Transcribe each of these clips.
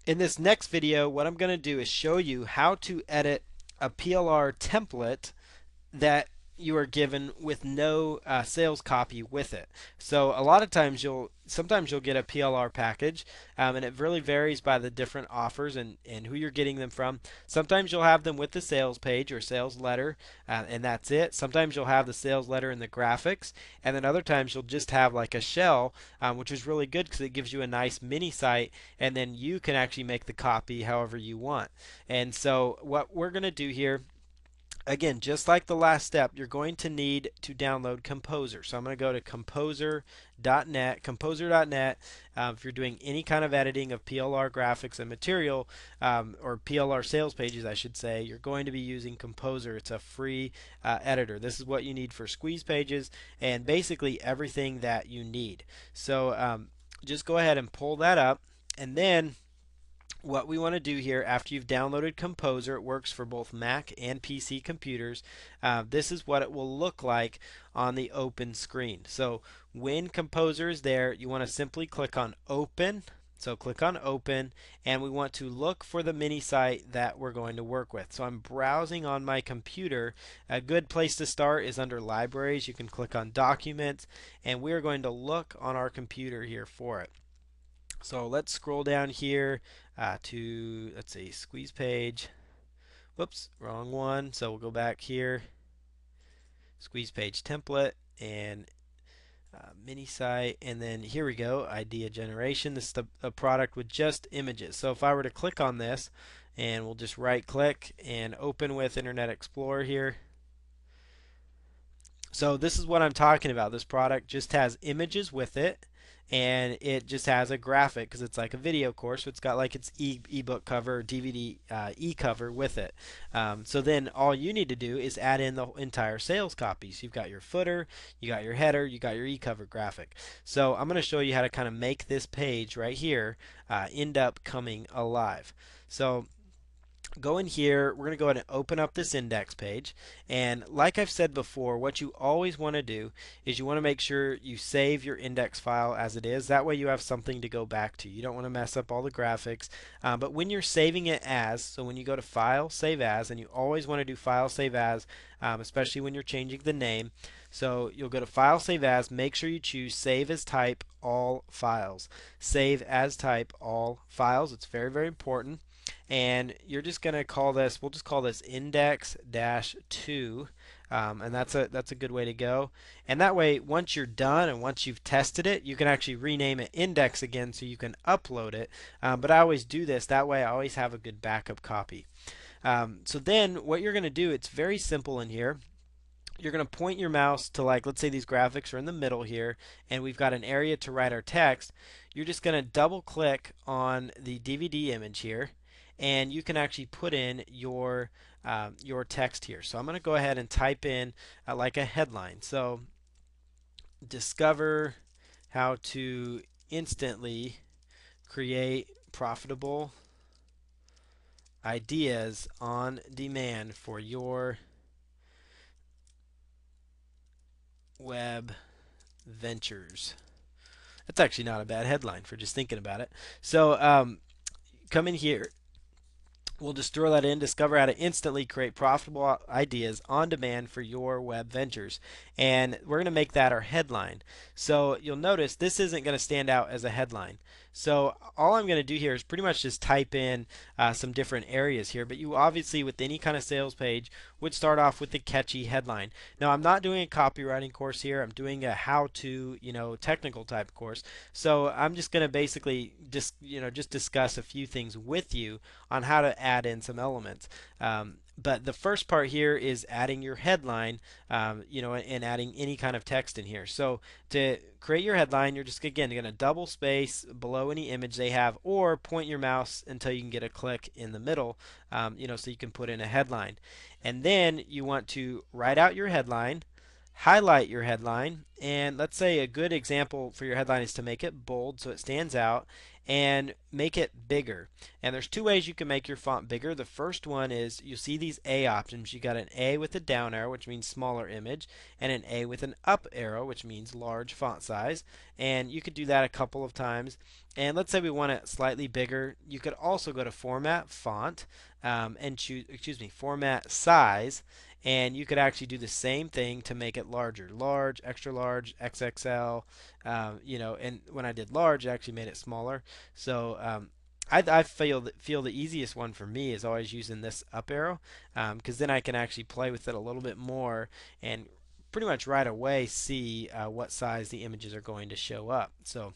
In this next video, what I'm going to do is show you how to edit a PLR template that you are given with no sales copy with it. So a lot of times sometimes you'll get a PLR package, and it really varies by the different offers and who you're getting them from. Sometimes you'll have them with the sales page or sales letter, and that's it. Sometimes you'll have the sales letter and the graphics, and then other times you'll just have like a shell, which is really good because it gives you a nice mini site, and then you can actually make the copy however you want. And so what we're going to do here, again, just like the last step, you're going to need to download Composer. So I'm going to go to composer.net. Composer.net, if you're doing any kind of editing of PLR graphics and material, or PLR sales pages, I should say, you're going to be using Composer. It's a free editor. This is what you need for squeeze pages and basically everything that you need. So just go ahead and pull that up, and then what we want to do here after you've downloaded Composer, it works for both Mac and PC computers. This is what it will look like on the open screen. So when Composer is there, you want to simply click on Open. So click on Open, and we want to look for the mini site that we're going to work with. So I'm browsing on my computer. A good place to start is under Libraries. You can click on Documents, and we're going to look on our computer here for it. So let's scroll down here to, let's see, squeeze page. Whoops, wrong one. So we'll go back here, squeeze page template, and mini site, and then here we go, idea generation. This is a product with just images. So if I were to click on this, and we'll just right click and open with Internet Explorer here. So this is what I'm talking about. This product just has images with it, and it just has a graphic because it's like a video course. So it's got like its ebook cover, DVD e-cover with it. So then all you need to do is add in the entire sales copy. So you've got your footer, you got your header, you got your e-cover graphic. So I'm going to show you how to kind of make this page right here end up coming alive. So go in here, we're going to go ahead and open up this index page, and like I've said before, what you always want to do is you want to make sure you save your index file as it is. That way you have something to go back to. You don't want to mess up all the graphics, but when you're saving it as, so when you go to File, Save As, and you always want to do File, Save As, especially when you're changing the name. So you'll go to File, Save As, make sure you choose Save as Type All Files. Save as Type All Files. It's very, very important. And you're just going to call this, we'll just call this index-2, and that's a good way to go. And that way, once you're done and once you've tested it, you can actually rename it index again so you can upload it. But I always do this, that way I always have a good backup copy. So then what you're going to do, it's very simple in here. You're going to point your mouse to, like, let's say these graphics are in the middle here, and we've got an area to write our text. You're just going to double click on the DVD image here, and you can actually put in your text here. So I'm going to go ahead and type in like a headline. So discover how to instantly create profitable ideas on demand for your web ventures. That's actually not a bad headline for just thinking about it. So come in here. We'll just throw that in, discover how to instantly create profitable ideas on demand for your web ventures. And we're going to make that our headline. So you'll notice this isn't going to stand out as a headline. So all I'm going to do here is pretty much just type in some different areas here. But you obviously, with any kind of sales page, would start off with the catchy headline. Now, I'm not doing a copywriting course here. I'm doing a how-to, technical type course. So I'm just going to basically just discuss a few things with you on how to add in some elements. But the first part here is adding your headline, and adding any kind of text in here. So to create your headline, you're just, again, going to double space below any image they have, or point your mouse until you can get a click in the middle, so you can put in a headline. And then you want to write out your headline. highlight your headline. And let's say a good example for your headline is to make it bold so it stands out and make it bigger. And there's two ways you can make your font bigger. The first one is you see these A options. You got an A with a down arrow, which means smaller image, and an A with an up arrow, which means large font size. And you could do that a couple of times. And let's say we want it slightly bigger. You could also go to Format Font and choose, Format Size, and you could actually do the same thing to make it larger, large, extra large, XXL, and when I did large, it actually made it smaller. So I feel the easiest one for me is always using this up arrow, because then I can actually play with it a little bit more and pretty much right away see what size the images are going to show up. So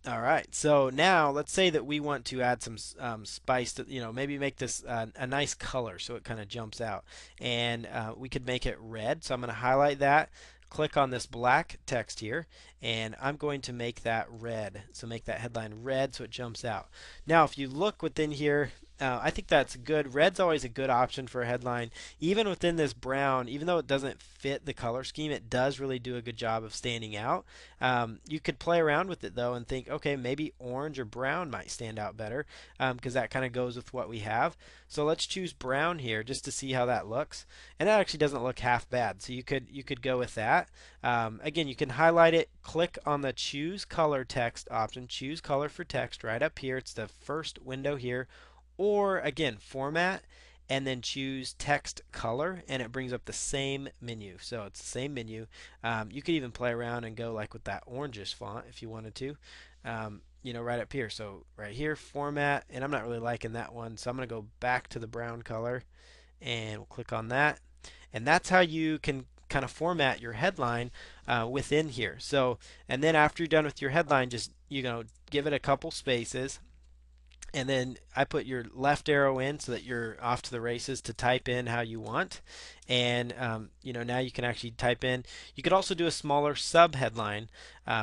all right, so now let's say that we want to add some spice to, maybe make this a nice color so it kind of jumps out. And we could make it red. So I'm going to highlight that, click on this black text here, and I'm going to make that red. So make that headline red so it jumps out. Now, if you look within here, I think that's good. Red's always a good option for a headline. Even within this brown, even though it doesn't fit the color scheme, it does really do a good job of standing out. You could play around with it though and think, okay, maybe orange or brown might stand out better, because that kind of goes with what we have. So let's choose brown here just to see how that looks. And that actually doesn't look half bad. So you could go with that. Again, you can highlight it, click on the choose color text option, choose color for text right up here. It's the first window here. Or again, format and then choose text color, and it brings up the same menu. So it's the same menu. You could even play around and go like with that orangish font if you wanted to, right up here. So right here, format, and I'm not really liking that one, so I'm going to go back to the brown color and we'll click on that. And that's how you can kind of format your headline within here. So, and then after you're done with your headline, just give it a couple spaces, and then I put your left arrow in so that you're off to the races to type in how you want. And now you can actually type in. You could also do a smaller sub headline,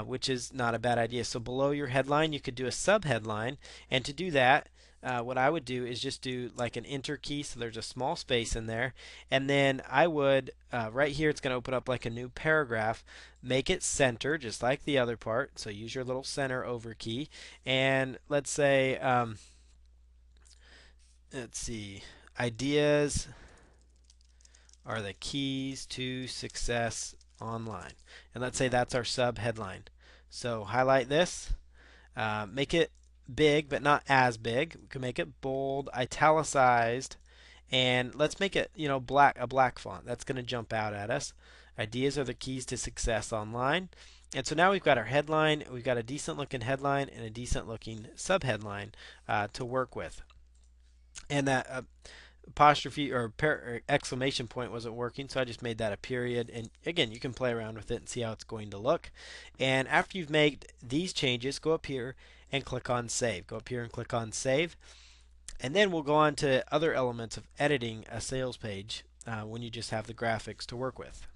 which is not a bad idea. So below your headline, you could do a sub headline, and to do that, what I would do is just do like an enter key, so there's a small space in there, and then I would right here it's going to open up like a new paragraph. Make it center just like the other part, so use your little center over key, and let's say let's see, ideas are the keys to success online, and let's say that's our sub headline. So highlight this, make it big but not as big. We can make it bold, italicized, and let's make it a black font. That's going to jump out at us. Ideas are the keys to success online. And so now we've got our headline, we've got a decent looking headline and a decent looking subheadline to work with. And that apostrophe or exclamation point wasn't working, so I just made that a period. And again, you can play around with it and see how it's going to look. And after you've made these changes, go up here and click on save. Go up here and click on save. And then we'll go on to other elements of editing a sales page when you just have the graphics to work with.